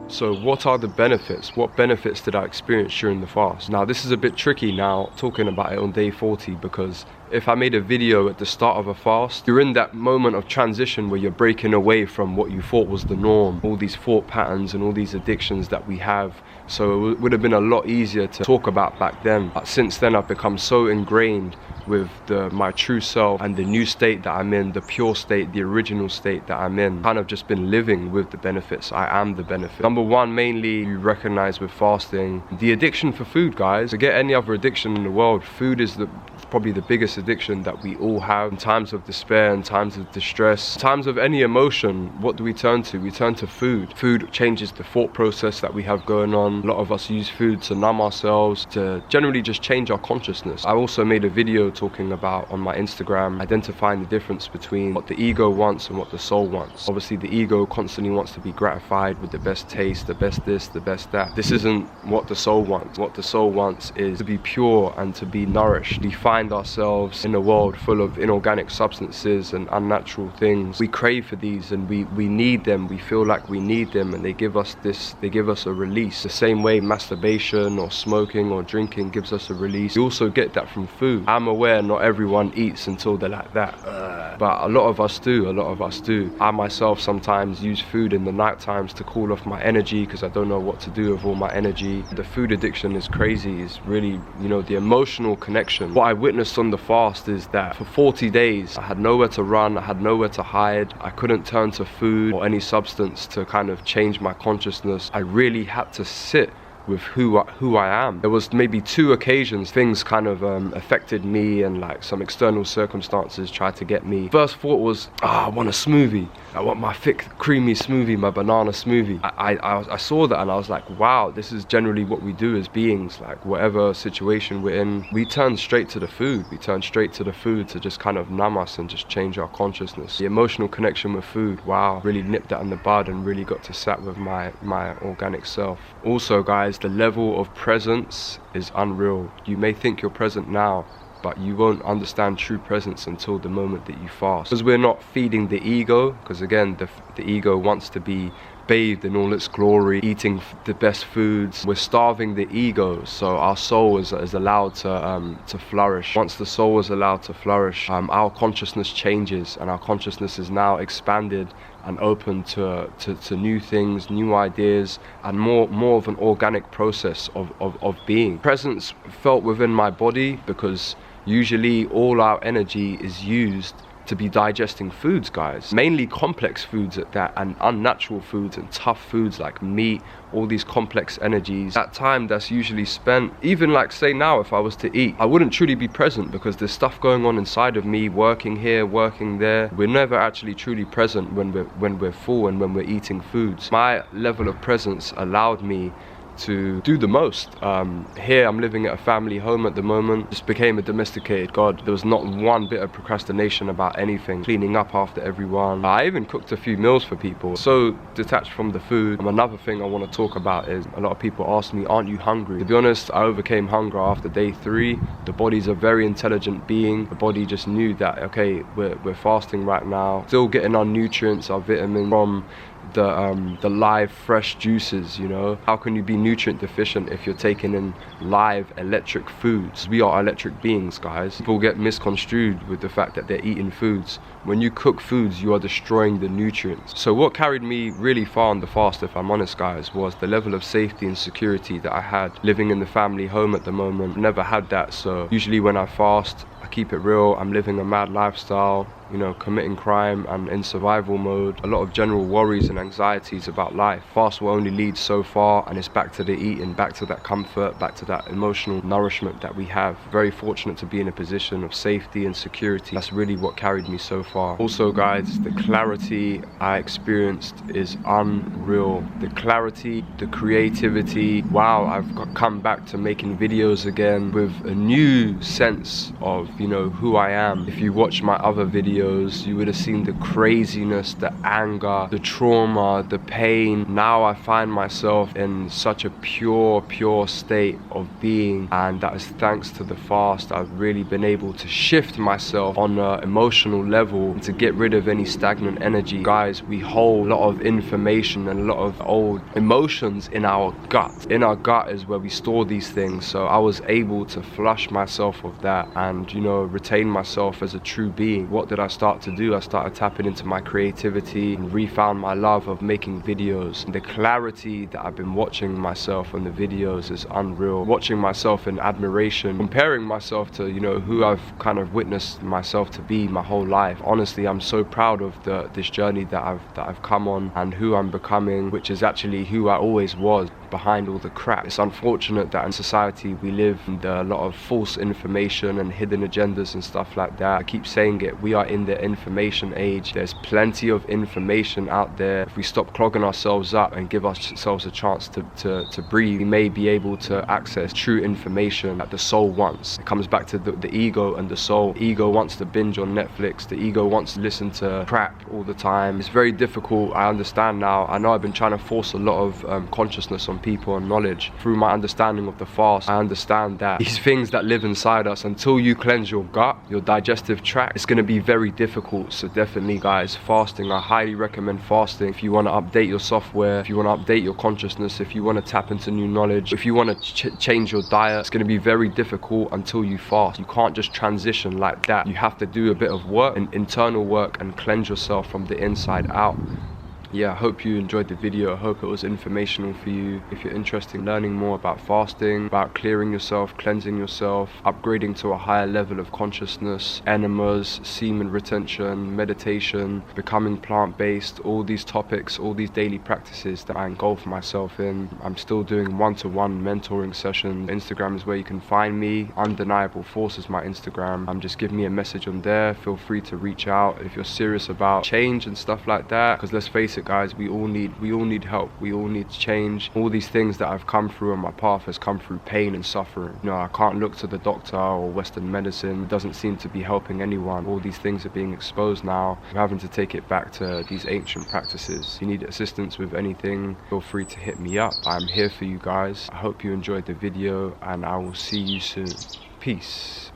So what are the benefits? What benefits did I experience during the fast? Now this is a bit tricky now talking about it on day 40, because if I made a video at the start of a fast, you're in that moment of transition where you're breaking away from what you thought was the norm, all these thought patterns and all these addictions that we have. So it would have been a lot easier to talk about back then. But since then I've become so ingrained with my true self and the new state that I'm in, the pure state, the original state that I'm in. Kind of just been living with the benefits. I am the benefit. Number one, mainly you recognize with fasting, the addiction for food, guys. Forget any other addiction in the world. Food is probably the biggest addiction that we all have. In times of despair, in times of distress, times of any emotion, what do we turn to? We turn to food. Food changes the thought process that we have going on. A lot of us use food to numb ourselves, to generally just change our consciousness. I also made a video talking about on my Instagram, identifying the difference between what the ego wants and what the soul wants. Obviously the ego constantly wants to be gratified with the best taste, the best this, the best that. This isn't what the soul wants. What the soul wants is to be pure and to be nourished. We find ourselves in a world full of inorganic substances and unnatural things. We crave for these and we need them. We feel like we need them, and they give us a release. The same way masturbation or smoking or drinking gives us a release. We also get that from food. I'm aware not everyone eats until they're like that, but a lot of us do. I myself sometimes use food in the night times to cool off my energy because I don't know what to do with all my energy. The food addiction is crazy. It's really, the emotional connection. What I witnessed on the fast is that for 40 days I had nowhere to run, I had nowhere to hide, I couldn't turn to food or any substance to kind of change my consciousness. I really had to sit with who I am. There was maybe 2 occasions things kind of affected me, and like some external circumstances tried to get me. First thought was, I want a smoothie. I want my thick creamy smoothie, my banana smoothie. I saw that and I was like, wow, this is generally what we do as beings. Like whatever situation we're in, we turn straight to the food. We turn straight to the food to just kind of numb us and just change our consciousness. The emotional connection with food, wow, really nipped that in the bud and really got to sat with my organic self. Also guys, the level of presence is unreal. You may think you're present now, but you won't understand true presence until the moment that you fast. Because we're not feeding the ego, because again, the ego wants to be bathed in all its glory, eating the best foods. We're starving the ego, so our soul is allowed to flourish. Once the soul is allowed to flourish, our consciousness changes, and our consciousness is now expanded and open to new things, new ideas, and more of an organic process of being. Presence felt within my body because usually all our energy is used to be digesting foods, guys. Mainly complex foods at that, and unnatural foods and tough foods like meat, all these complex energies. That time that's usually spent, even like say now if I was to eat, I wouldn't truly be present because there's stuff going on inside of me, working here, working there. We're never actually truly present when we're full and when we're eating foods. My level of presence allowed me to do the most. Here I'm living at a family home at the moment. Just became a domesticated god. There was not one bit of procrastination about anything. Cleaning up after everyone. I even cooked a few meals for people. So detached from the food. Another thing I want to talk about is a lot of people ask me, aren't you hungry? To be honest, I overcame hunger after day 3. The body's a very intelligent being. The body just knew that, okay, we're fasting right now. Still getting our nutrients, our vitamins from the live fresh juices. How can you be nutrient deficient if you're taking in live electric foods? We are electric beings, guys. People get misconstrued with the fact that they're eating foods. When you cook foods, you are destroying the nutrients. So what carried me really far on the fast, if I'm honest guys, was the level of safety and security that I had living in the family home at the moment. Never had that, so usually when I fast, I keep it real. I'm living a mad lifestyle, committing crime and in survival mode. A lot of general worries and anxieties about life. Fast will only lead so far, and it's back to the eating, back to that comfort, back to that emotional nourishment that we have. Very fortunate to be in a position of safety and security. That's really what carried me so far. Also guys, the clarity I experienced is unreal. The clarity, the creativity. Wow, I've come back to making videos again with a new sense of who I am. If you watch my other videos, you would have seen the craziness, the anger, the trauma, the pain. Now I find myself in such a pure state of being, and that is thanks to the fast. I've really been able to shift myself on an emotional level people, and to get rid of any stagnant energy. Guys, we hold a lot of information and a lot of old emotions in our gut. In our gut is where we store these things. So I was able to flush myself of that and, you know, retain myself as a true being. What did I start to do? I started tapping into my creativity and refound my love of making videos. And the clarity that I've been watching myself on the videos is unreal. Watching myself in admiration, comparing myself to, you know, who I've kind of witnessed myself to be my whole life. Honestly, I'm so proud of this journey that I've come on and who I'm becoming, which is actually who I always was behind all the crap. It's unfortunate that in society we live in a lot of false information and hidden agendas and stuff like that. I keep saying it, we are in the information age. There's plenty of information out there. If we stop clogging ourselves up and give ourselves a chance to breathe, we may be able to access true information that the soul wants. It comes back to the ego and the soul. The ego wants to binge on Netflix. The ego wants to listen to crap all the time. It's very difficult. I understand now. I know I've been trying to force a lot of consciousness on people and knowledge. Through my understanding of the fast, I understand that these things that live inside us, until you cleanse your gut, your digestive tract, it's going to be very difficult. So definitely, guys, fasting, I highly recommend fasting. If you want to update your software, if you want to update your consciousness, if you want to tap into new knowledge, if you want to change your diet, it's going to be very difficult until you fast. You can't just transition like that. You have to do a bit of work, and internal work, and cleanse yourself from the inside out. Yeah, I hope you enjoyed the video. I hope it was informational for you. If you're interested in learning more about fasting, about clearing yourself, cleansing yourself, upgrading to a higher level of consciousness, enemas, semen retention, meditation, becoming plant-based, all these topics, all these daily practices that I engulf myself in. I'm still doing one-to-one mentoring sessions. Instagram is where you can find me. Undeniable Force is my Instagram. Just give me a message on there. Feel free to reach out if you're serious about change and stuff like that. Because let's face it, guys, we all need help. We all need change. All these things that I've come through on my path has come through pain and suffering. You know, I can't look to the doctor or Western medicine. It doesn't seem to be helping anyone. All these things are being exposed now. We're having to take it back to these ancient practices. If you need assistance with anything, feel free to hit me up. I'm here for you guys. I hope you enjoyed the video, and I will see you soon. Peace.